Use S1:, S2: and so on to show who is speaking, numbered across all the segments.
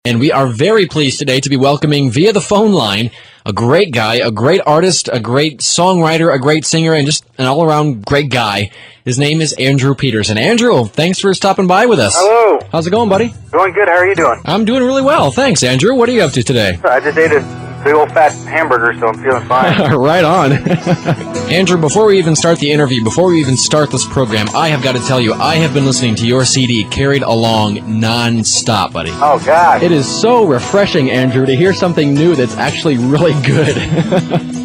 S1: And we are very pleased today to be welcoming via the phone line a great guy, a great artist, a great songwriter, a great singer, and just an all-around great guy. His name is Andrew Peterson. Andrew, thanks for stopping by with us.
S2: Hello.
S1: How's it going, buddy?
S2: Going good. How are you doing?
S1: I'm doing really well. Thanks, Andrew. What are you up to today?
S2: I just ate a big old fat hamburger, so I'm feeling fine.
S1: Right on. Andrew, before we even start the interview, before we even start this program, I have got to tell you, I have been listening to your CD carried along non-stop, buddy.
S2: Oh, God.
S1: It is so refreshing, Andrew, to hear something new that's actually really good.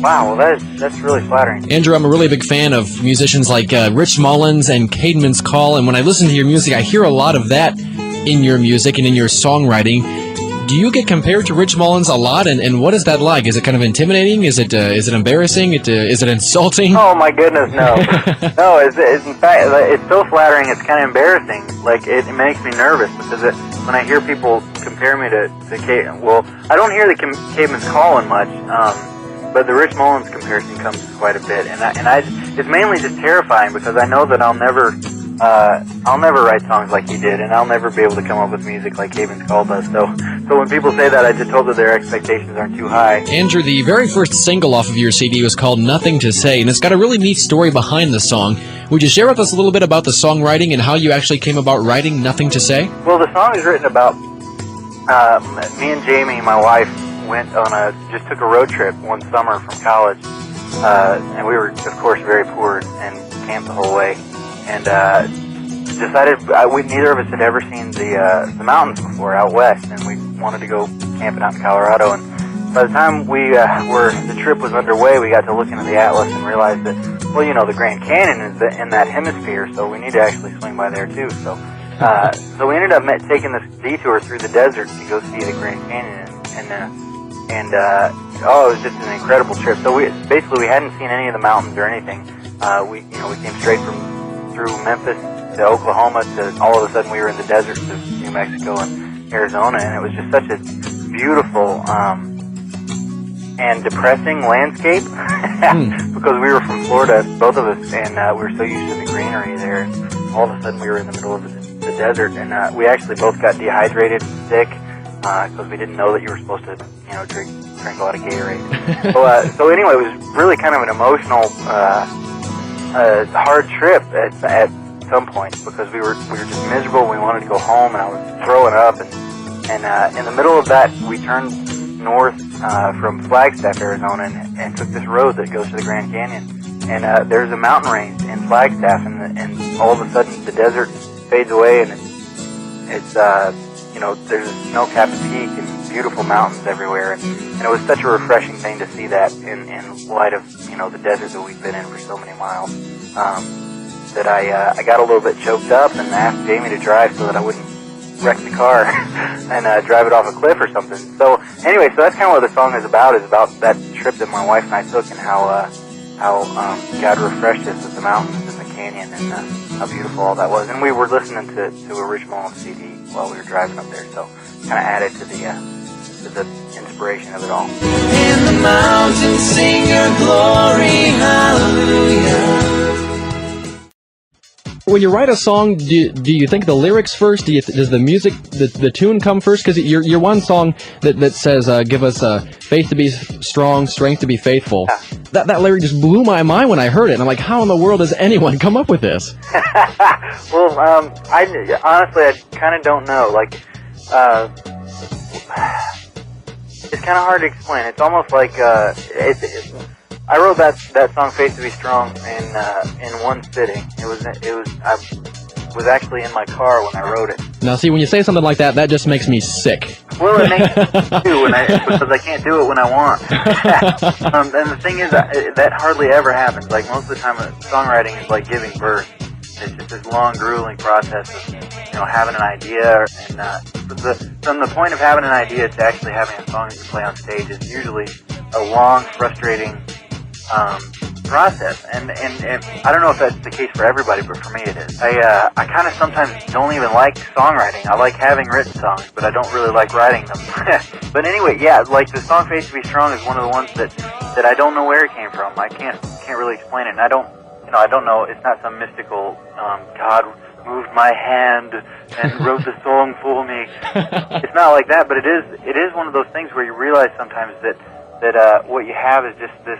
S2: Wow, well, that's really flattering.
S1: Andrew, I'm a really big fan of musicians like Rich Mullins and Caedmon's Call, and when I listen to your music, I hear a lot of that in your music and in your songwriting. Do you get compared to Rich Mullins a lot, and what is that like? Is it kind of intimidating? Is it embarrassing? Is it insulting?
S2: Oh, my goodness, no. No, it's in fact, it's so flattering, it's kind of embarrassing. Like, it makes me nervous, because when I hear people compare me to Caedmon, well, I don't hear the Caedmon's Call much, but the Rich Mullins comparison comes quite a bit, and it's mainly just terrifying, because I know that I'll never write songs like he did, and I'll never be able to come up with music like Caedmon's Call does. So when people say that, I just hope that their expectations aren't too high.
S1: Andrew, the very first single off of your CD was called Nothing to Say, and it's got a really neat story behind the song. Would you share with us a little bit about the songwriting and how you actually came about writing Nothing to Say?
S2: Well, the song is written about me and Jamie, my wife, just took a road trip one summer from college, and we were, of course, very poor and camped the whole way. And decided neither of us had ever seen the mountains before out west, and we wanted to go camping out in Colorado. And by the time the trip was underway, we got to looking at the atlas and realized that, well, you know, the Grand Canyon is in that hemisphere, so we need to actually swing by there too. So we ended up taking this detour through the desert to go see the Grand Canyon, and it was just an incredible trip. So we hadn't seen any of the mountains or anything. We came straight through Memphis to Oklahoma to all of a sudden we were in the deserts of New Mexico and Arizona, and it was just such a beautiful and depressing landscape because we were from Florida, both of us, and we were so used to the greenery there. All of a sudden we were in the middle of the desert, and we actually both got dehydrated and sick because we didn't know that you were supposed to drink a lot of Gatorade. So anyway, it was really kind of an emotional hard trip at some point, because we were just miserable. We wanted to go home, and I was throwing up. And in the middle of that, we turned north from Flagstaff, Arizona, and took this road that goes to the Grand Canyon. And there's a mountain range in Flagstaff, and all of a sudden the desert fades away, and it's there's a snow-capped peak and beautiful mountains everywhere. And it was such a refreshing thing to see that in light of the desert that we've been in for so many miles, that I got a little bit choked up and asked Jamie to drive so that I wouldn't wreck the car and drive it off a cliff or something. So anyway, so that's kind of what the song is about that trip that my wife and I took, and how God refreshed us with the mountains and the canyon, and how beautiful all that was. And we were listening to a Rich Mullins CD while we were driving up there, so kind of added to the inspiration of it all.
S3: In the mountains sing your glory, hallelujah.
S1: When you write a song, do you think the lyrics first? Does the music, the tune come first? Because your one song that says, give us faith to be strong, strength to be faithful. Yeah. That lyric just blew my mind when I heard it. And I'm like, how in the world does anyone come up with this?
S2: Well, I honestly, I kind of don't know. Like, it's kind of hard to explain. It's almost like I wrote that song "Faith to Be Strong" in one sitting. I was actually in my car when I wrote it.
S1: Now, see, when you say something like that, that just makes me sick.
S2: Well, it makes me too, because I can't do it when I want. And the thing is, that hardly ever happens. Like, most of the time, songwriting is like giving birth. It's just this long, grueling process of, having an idea, and from the point of having an idea to actually having a song that you play on stage is usually a long, frustrating process, and I don't know if that's the case for everybody, but for me it is. I kind of sometimes don't even like songwriting. I like having written songs, but I don't really like writing them. But anyway, yeah, like the song "Faith to Be Strong" is one of the ones that I don't know where it came from. I can't really explain it, and I don't know. It's not some mystical God moved my hand and wrote the song for me. It's not like that, but it is one of those things where you realize sometimes that what you have is just this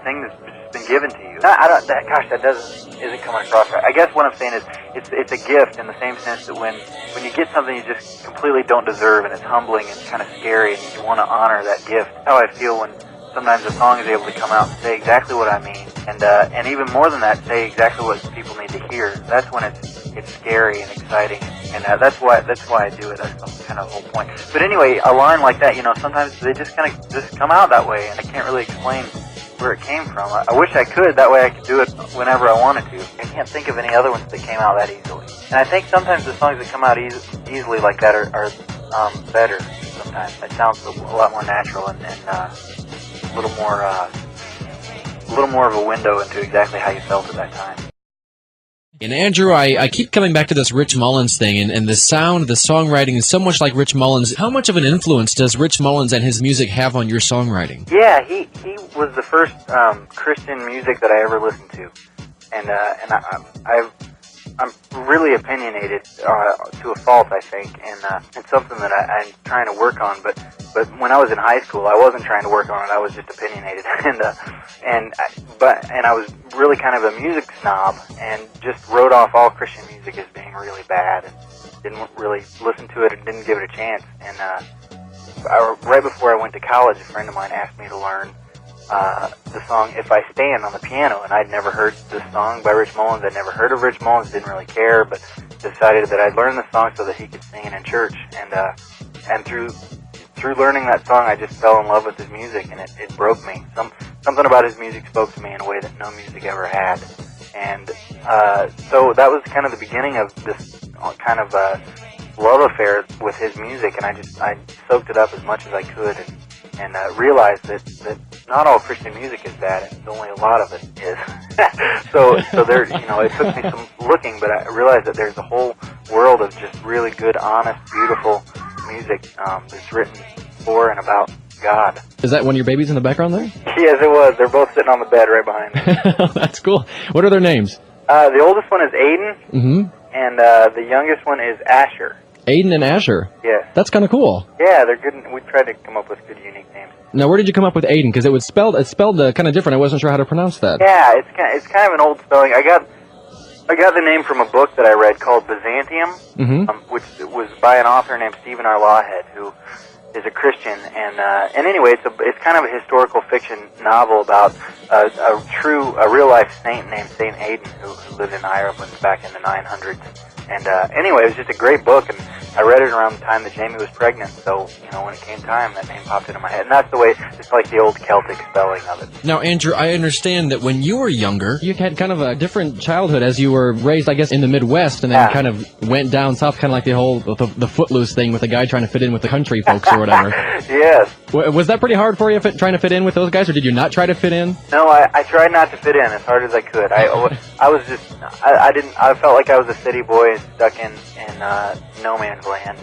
S2: thing that's just been given to you. That isn't coming across right. I guess what I'm saying is it's a gift in the same sense that when you get something you just completely don't deserve, and it's humbling and kind of scary, and you want to honor that gift. That's how I feel when sometimes a song is able to come out and say exactly what I mean, and even more than that, say exactly what people need to hear. That's when it's scary and exciting, and that's why I do it. That's kind of the whole point. But anyway, a line like that, sometimes they just kind of just come out that way, and I can't really explain where it came from. I wish I could. That way I could do it whenever I wanted to. I can't think of any other ones that came out that easily. And I think sometimes the songs that come out easily like that are better. Sometimes it sounds a lot more natural and a little more of a window into exactly how you felt at that time.
S1: And Andrew, I keep coming back to this Rich Mullins thing, and the sound, the songwriting is so much like Rich Mullins. How much of an influence does Rich Mullins and his music have on your songwriting?
S2: Yeah, he was the first Christian music that I ever listened to, and I'm really opinionated to a fault, I think, and it's something that I'm trying to work on. But when I was in high school, I wasn't trying to work on it. I was just opinionated, and I was really kind of a music snob, and just wrote off all Christian music as being really bad, and didn't really listen to it and didn't give it a chance. And right before I went to college, a friend of mine asked me to learn the song "If I Stand" on the piano, and I'd never heard this song by Rich Mullins. I'd never heard of Rich Mullins, didn't really care, but decided that I'd learn the song so that he could sing it in church. And through learning that song, I just fell in love with his music, and it broke me. Something about his music spoke to me in a way that no music ever had. And so that was kind of the beginning of this kind of love affair with his music, and I soaked it up as much as I could, and realized that not all Christian music is bad, and only a lot of it is. so there, it took me some looking, but I realized that there's a whole world of just really good, honest, beautiful music that's written for and about God.
S1: Is that one of your babies in the background there?
S2: Yes, it was. They're both sitting on the bed right behind me.
S1: That's cool. What are their names?
S2: The oldest one is Aiden, and the youngest one is Asher.
S1: Aiden and Asher?
S2: Yes.
S1: That's kind of cool.
S2: Yeah, they're good. We tried to come up with good, unique names.
S1: Now, where did you come up with Aiden? Because it's spelled kind of different. I wasn't sure how to pronounce that.
S2: Yeah, it's kind of an old spelling. I got the name from a book that I read called Byzantium, which was by an author named Stephen R. Lawhead, who is a Christian. And anyway, it's kind of a historical fiction novel about a real life saint named Saint Aiden who lived in Ireland back in the 900s. And anyway, it was just a great book, and I read it around the time that Jamie was pregnant, so, when it came time, that name popped into my head. And that's the way, it's like the old Celtic spelling of it.
S1: Now, Andrew, I understand that when you were younger, you had kind of a different childhood as you were raised, I guess, in the Midwest, and then kind of went down south, kind of like the whole, the Footloose thing with the guy trying to fit in with the country folks or whatever.
S2: Yes.
S1: Was that pretty hard for you, trying to fit in with those guys, or did you not try to fit in?
S2: No, I tried not to fit in as hard as I could. I felt like I was a city boy stuck in no man's land,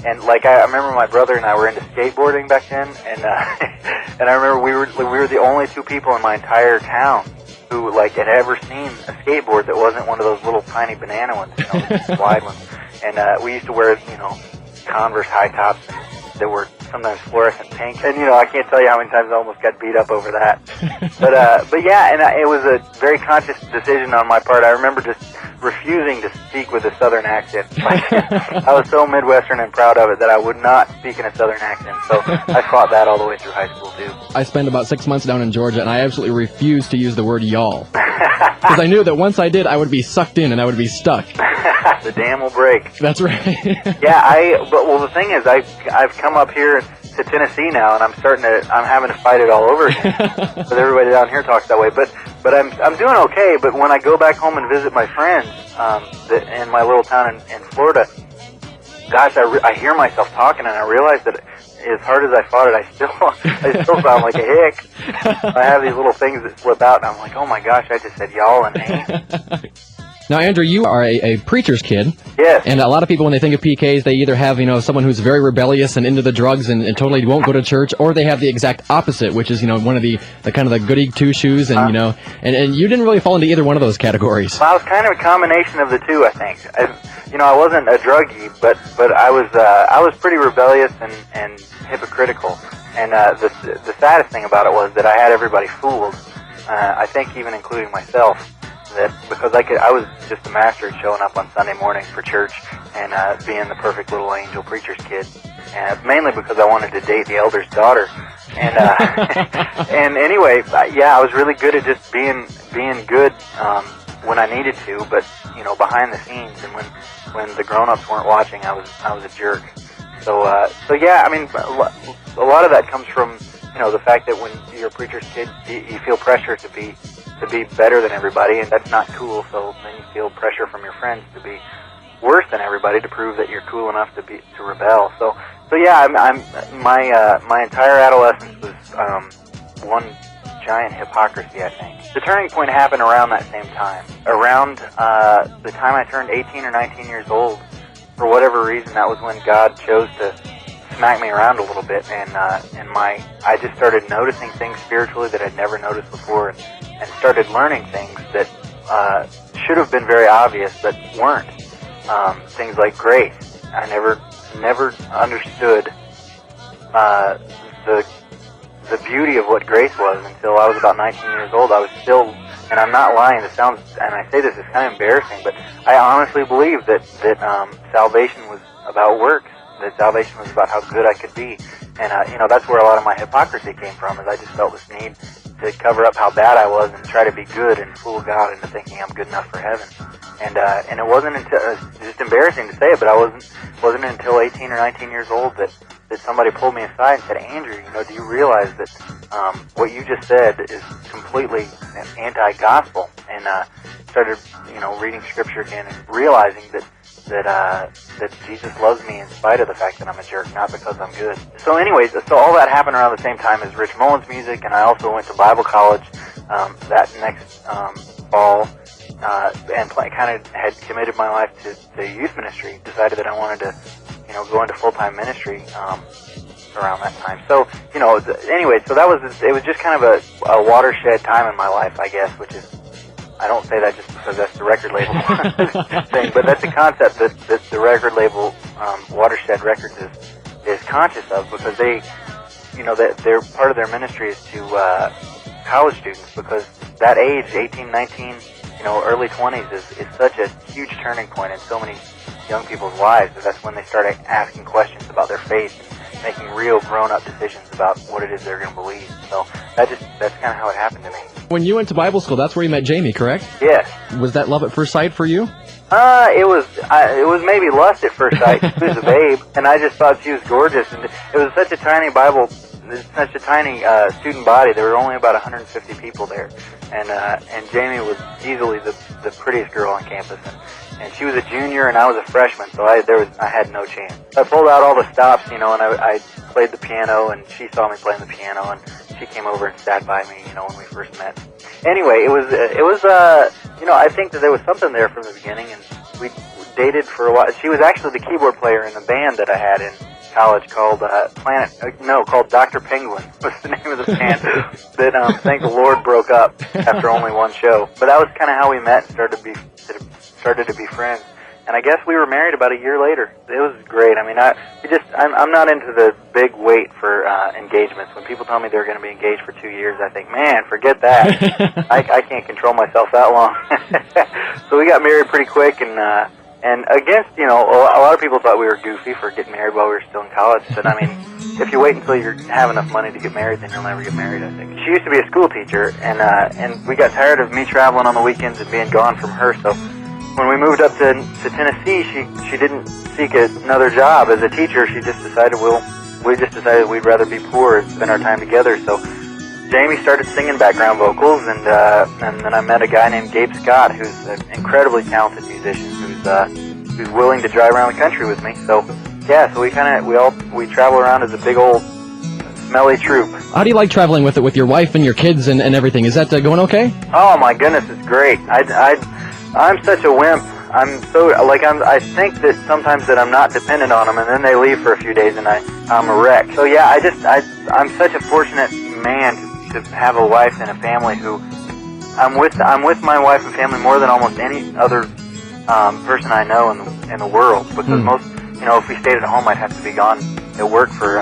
S2: and like I remember my brother and I were into skateboarding back then, and and I remember we were the only two people in my entire town who had ever seen a skateboard that wasn't one of those little tiny banana ones, wide ones, and we used to wear Converse high tops that were sometimes fluorescent pink, and I can't tell you how many times I almost got beat up over that. But yeah, and it was a very conscious decision on my part. I remember just refusing to speak with a Southern accent. I was so Midwestern and proud of it that I would not speak in a Southern accent. So I fought that all the way through high school too.
S1: I spent about 6 months down in Georgia, and I absolutely refused to use the word y'all because I knew that once I did, I would be sucked in and I would be stuck.
S2: The dam will break.
S1: That's right.
S2: Yeah, the thing is, I've come up here to Tennessee now, and I'm having to fight it all over again. But everybody down here talks that way. But I'm doing okay. But when I go back home and visit my friends in my little town in Florida, gosh, I hear myself talking, and I realize that as hard as I fought it, I still sound like a hick. I have these little things that slip out, and I'm like, oh my gosh, I just said y'all and ain't.
S1: Now, Andrew, you are a preacher's kid.
S2: Yes.
S1: And a lot of people, when they think of PKs, they either have, someone who's very rebellious and into the drugs and totally won't go to church, or they have the exact opposite, which is, one of the kind of the goody two-shoes, and, and you didn't really fall into either one of those categories.
S2: Well, I was kind of a combination of the two, I think. I wasn't a druggie, but I was pretty rebellious and hypocritical. And the saddest thing about it was that I had everybody fooled. I think even including myself. That because I was just a master at showing up on Sunday morning for church and being the perfect little angel preacher's kid, and mainly because I wanted to date the elder's daughter, and and anyway, I was really good at just being good when I needed to, but behind the scenes and when the grown-ups weren't watching, I was a jerk. So yeah, I mean, a lot of that comes from the fact that when you're a preacher's kid, you feel pressure to be better than everybody, and that's not cool. So then you feel pressure from your friends to be worse than everybody to prove that you're cool enough to rebel. So yeah, my entire adolescence was one giant hypocrisy, I think. The turning point happened around that same time. Around the time I turned 18 or 19 years old, for whatever reason, that was when God chose to smack me around a little bit, and I just started noticing things spiritually that I'd never noticed before, and started learning things that should have been very obvious but weren't. Things like grace. I never understood the beauty of what grace was until I was about 19 years old. I was still, and I'm not lying, this sounds, and I say this is kind of embarrassing, but I honestly believe that salvation was about works. That salvation was about how good I could be. And, that's where a lot of my hypocrisy came from, is I just felt this need to cover up how bad I was and try to be good and fool God into thinking I'm good enough for heaven. And it wasn't until, it's just embarrassing to say it, but I wasn't until 18 or 19 years old that somebody pulled me aside and said, Andrew, do you realize that, what you just said is completely anti-gospel? And, started, reading scripture again and realizing that Jesus loves me in spite of the fact that I'm a jerk, not because I'm good. So anyways, so all that happened around the same time as Rich Mullins' music, and I also went to Bible college that next fall, and kind of had committed my life to youth ministry, decided that I wanted to, go into full-time ministry around that time. So, anyway, so it was just kind of a watershed time in my life, I guess, which is, I don't say that just because that's the record label thing, but that's a concept that the record label, Watershed Records, is conscious of, because they, they're part of their ministry is to college students, because that age, 18, 19, early 20s, is such a huge turning point in so many young people's lives. That's when they start asking questions about their faith and making real grown-up decisions about what it is they're going to believe. So that's kind of how it happened to me.
S1: When you went to Bible school, that's where you met Jamie, correct?
S2: Yes.
S1: Was that love at first sight for you?
S2: It was maybe lust at first sight. She was a babe, and I just thought she was gorgeous. And it was such a tiny such a tiny student body. There were only about 150 people there, and Jamie was easily the prettiest girl on campus. And she was a junior, and I was a freshman, so I had no chance. I pulled out all the stops, and I played the piano, and she saw me playing the piano, and she came over and sat by me, when we first met. Anyway, it was I think that there was something there from the beginning, and we dated for a while. She was actually the keyboard player in the band that I had in college called called Dr. Penguin was the name of the band that thank the Lord broke up after only one show. But that was kind of how we met and started to be friends. And I guess we were married about a year later. It was great. I mean, I'm not into the big wait for engagements. When people tell me they're going to be engaged for 2 years, I think, man, forget that. I can't control myself that long. So we got married pretty quick, and against, a lot of people thought we were goofy for getting married while we were still in college. But I mean, if you wait until you have enough money to get married, then you'll never get married, I think. She used to be a school teacher, and we got tired of me traveling on the weekends and being gone from her, so when we moved up to Tennessee, she didn't seek another job as a teacher. We just decided we'd rather be poor and spend our time together. So Jamie started singing background vocals, and then I met a guy named Gabe Scott, who's an incredibly talented musician, who's willing to drive around the country with me. So yeah, so we travel around as a big old smelly troop.
S1: How do you like traveling with your wife and your kids and everything? Is that going okay?
S2: Oh my goodness, it's great. I'm such a wimp. I think that sometimes that I'm not dependent on them, and then they leave for a few days, and I'm a wreck. So yeah, I'm such a fortunate man to have a wife and a family who I'm with my wife and family more than almost any other person I know in the world, because most, if we stayed at home, I'd have to be gone at work for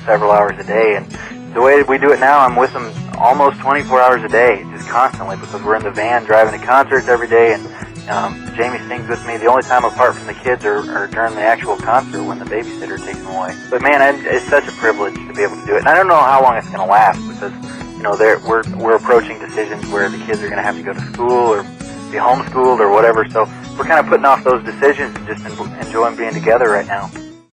S2: several hours a day, and the way we do it now, I'm with them almost 24 hours a day, just constantly, because we're in the van driving to concerts every day, and Jamie sings with me. The only time apart from the kids are during the actual concert when the babysitter takes them away. But man, it's such a privilege to be able to do it. And I don't know how long it's going to last, because we're approaching decisions where the kids are going to have to go to school or be homeschooled or whatever. So we're kind of putting off those decisions and just enjoying being together right now.